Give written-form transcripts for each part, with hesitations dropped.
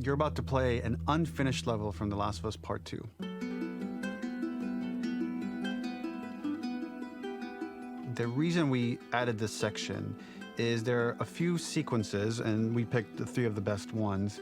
You're about to play an unfinished level from The Last of Us Part 2. The reason we added this section is there are a few sequences, and we picked the 3 of the best ones,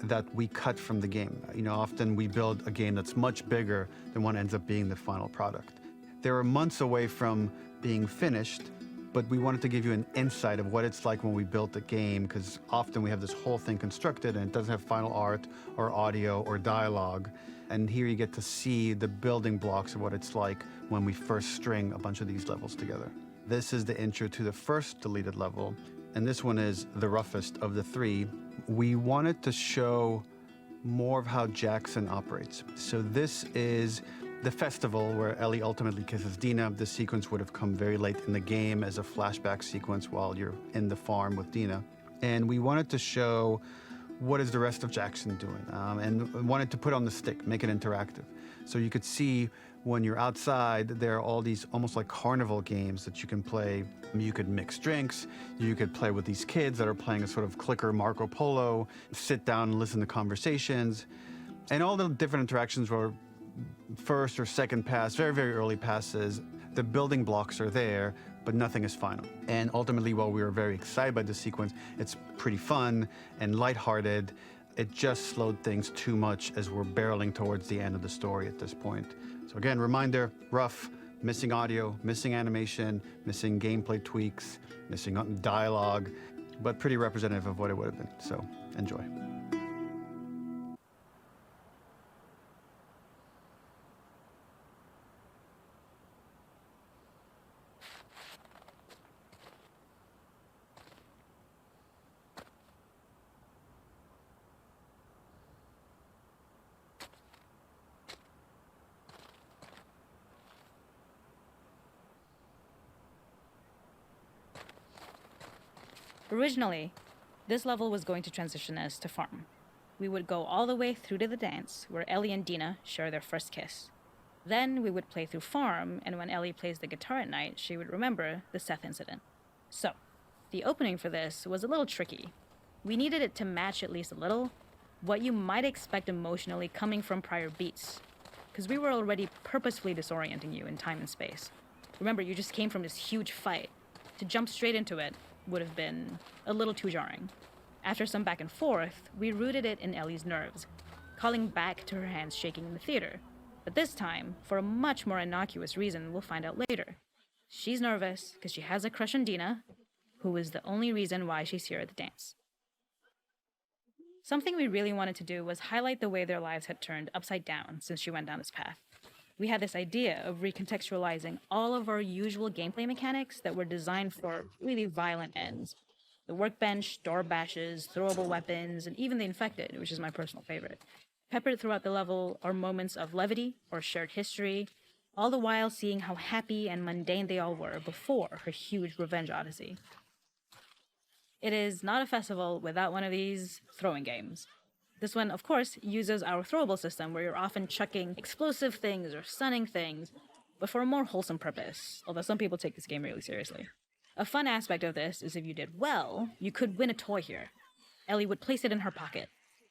that we cut from the game. You know, often we build a game that's much bigger than what ends up being the final product. They were months away from being finished, but we wanted to give you an insight of what it's like when we built a game, because often we have this whole thing constructed and it doesn't have final art or audio or dialogue. And here you get to see the building blocks of what it's like when we first string a bunch of these levels together. This is the intro to the first deleted level, and this one is the roughest of the 3. We wanted to show more of how Jackson operates. So this is the festival where Ellie ultimately kisses Dina. This sequence would have come very late in the game as a flashback sequence while you're in the farm with Dina. And we wanted to show what is the rest of Jackson doing, and wanted to put on the stick, make it interactive. So you could see when you're outside, there are all these almost like carnival games that you can play. You could mix drinks, you could play with these kids that are playing a sort of clicker Marco Polo, sit down and listen to conversations. And all the different interactions were first or second pass, very, very early passes. The building blocks are there, but nothing is final. And ultimately, while we were very excited by this sequence, it's pretty fun and lighthearted. It just slowed things too much as we're barreling towards the end of the story at this point. So again, reminder, rough, missing audio, missing animation, missing gameplay tweaks, missing dialogue, but pretty representative of what it would have been. So enjoy. Originally, this level was going to transition us to farm. We would go all the way through to the dance, where Ellie and Dina share their first kiss. Then we would play through farm, and when Ellie plays the guitar at night, she would remember the Seth incident. So, the opening for this was a little tricky. We needed it to match at least a little what you might expect emotionally coming from prior beats, because we were already purposefully disorienting you in time and space. Remember, you just came from this huge fight. To jump straight into it would have been a little too jarring. After some back and forth, we rooted it in Ellie's nerves, calling back to her hands shaking in the theater. But this time, for a much more innocuous reason we'll find out later. She's nervous because she has a crush on Dina, who is the only reason why she's here at the dance. Something we really wanted to do was highlight the way their lives had turned upside down since she went down this path. We had this idea of recontextualizing all of our usual gameplay mechanics that were designed for really violent ends. The workbench, door bashes, throwable weapons, and even the infected, which is my personal favorite. Peppered throughout the level are moments of levity or shared history, all the while seeing how happy and mundane they all were before her huge revenge odyssey. It is not a festival without one of these throwing games. This one, of course, uses our throwable system where you're often chucking explosive things or stunning things, but for a more wholesome purpose, although some people take this game really seriously. A fun aspect of this is if you did well, you could win a toy here. Ellie would place it in her pocket.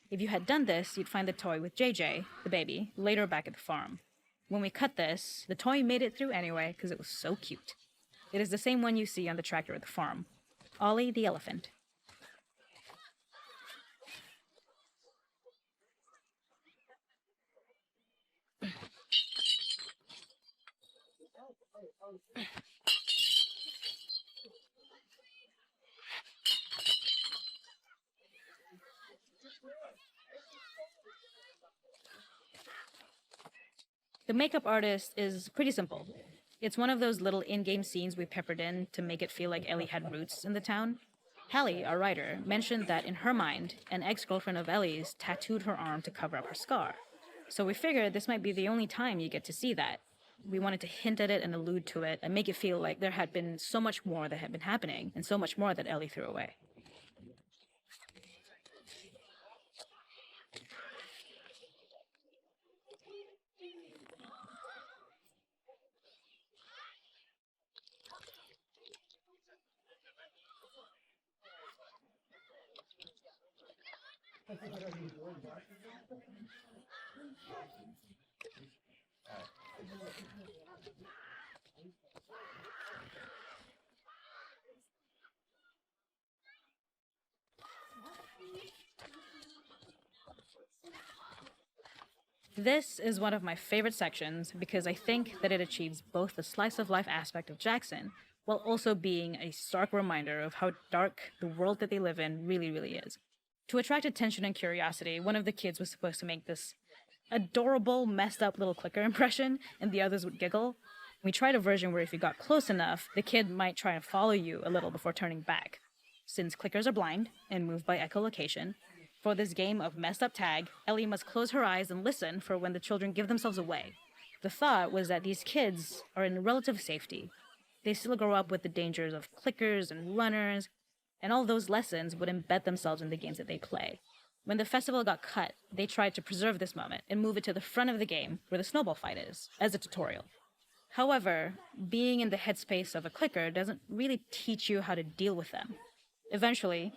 If you had done this, you'd find the toy with JJ, the baby, later back at the farm. When we cut this, the toy made it through anyway because it was so cute. It is the same one you see on the tractor at the farm. Ollie the elephant. The makeup artist is pretty simple. It's one of those little in-game scenes we peppered in to make it feel like Ellie had roots in the town. Hallie, our writer, mentioned that in her mind, an ex-girlfriend of Ellie's tattooed her arm to cover up her scar. So we figured this might be the only time you get to see that. We wanted to hint at it and allude to it and make it feel like there had been so much more that had been happening and so much more that Ellie threw away. This is one of my favorite sections because I think that it achieves both the slice of life aspect of Jackson while also being a stark reminder of how dark the world that they live in really, really is. To attract attention and curiosity, one of the kids was supposed to make this adorable, messed up little clicker impression, and the others would giggle. We tried a version where if you got close enough, the kid might try and follow you a little before turning back. Since clickers are blind and move by echolocation, for this game of messed up tag, Ellie must close her eyes and listen for when the children give themselves away. The thought was that these kids are in relative safety. They still grow up with the dangers of clickers and runners, and all those lessons would embed themselves in the games that they play. When the festival got cut, they tried to preserve this moment and move it to the front of the game where the snowball fight is, as a tutorial. However, being in the headspace of a clicker doesn't really teach you how to deal with them. Eventually,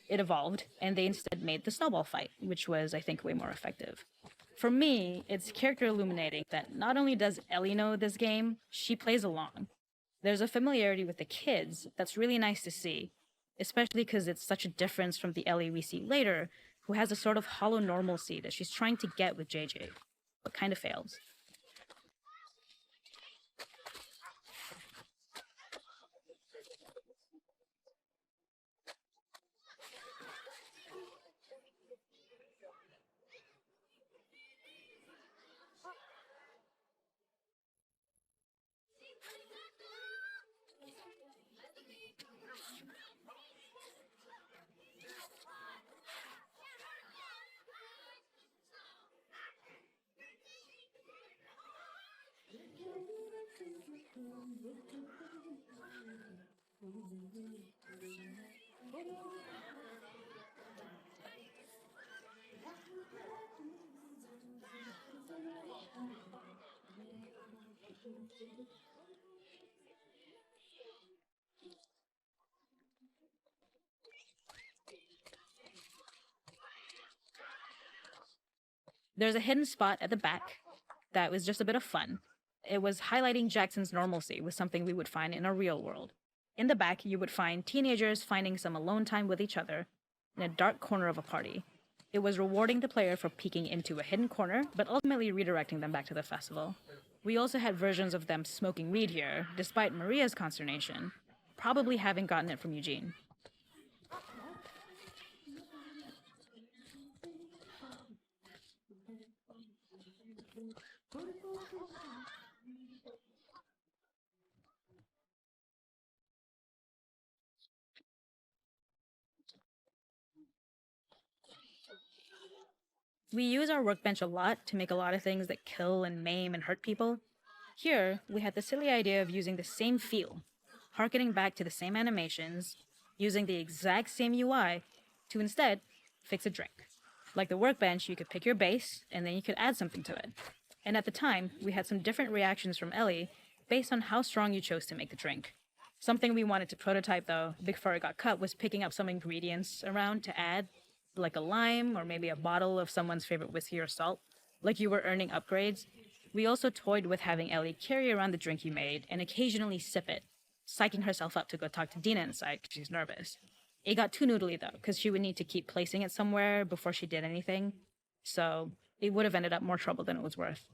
it evolved, and they instead made the snowball fight, which was, I think, way more effective. For me, it's character illuminating that not only does Ellie know this game, she plays along. There's a familiarity with the kids that's really nice to see, especially because it's such a difference from the Ellie we see later, who has a sort of hollow normalcy that she's trying to get with JJ, but kind of fails. There's a hidden spot at the back that was just a bit of fun. It was highlighting Jackson's normalcy with something we would find in a real world. In the back, you would find teenagers finding some alone time with each other in a dark corner of a party. It was rewarding the player for peeking into a hidden corner, but ultimately redirecting them back to the festival. We also had versions of them smoking weed here, despite Maria's consternation, probably having gotten it from Eugene. We use our workbench a lot to make a lot of things that kill and maim and hurt people. Here, we had the silly idea of using the same feel, harkening back to the same animations, using the exact same UI to instead fix a drink. Like the workbench, you could pick your base, and then you could add something to it. And at the time, we had some different reactions from Ellie based on how strong you chose to make the drink. Something we wanted to prototype, though, before it got cut, was picking up some ingredients around to add, like a lime or maybe a bottle of someone's favorite whiskey or salt, like you were earning upgrades. We also toyed with having Ellie carry around the drink you made and occasionally sip it, psyching herself up to go talk to Dina inside because she's nervous. It got too noodly though, because she would need to keep placing it somewhere before she did anything, so it would have ended up more trouble than it was worth.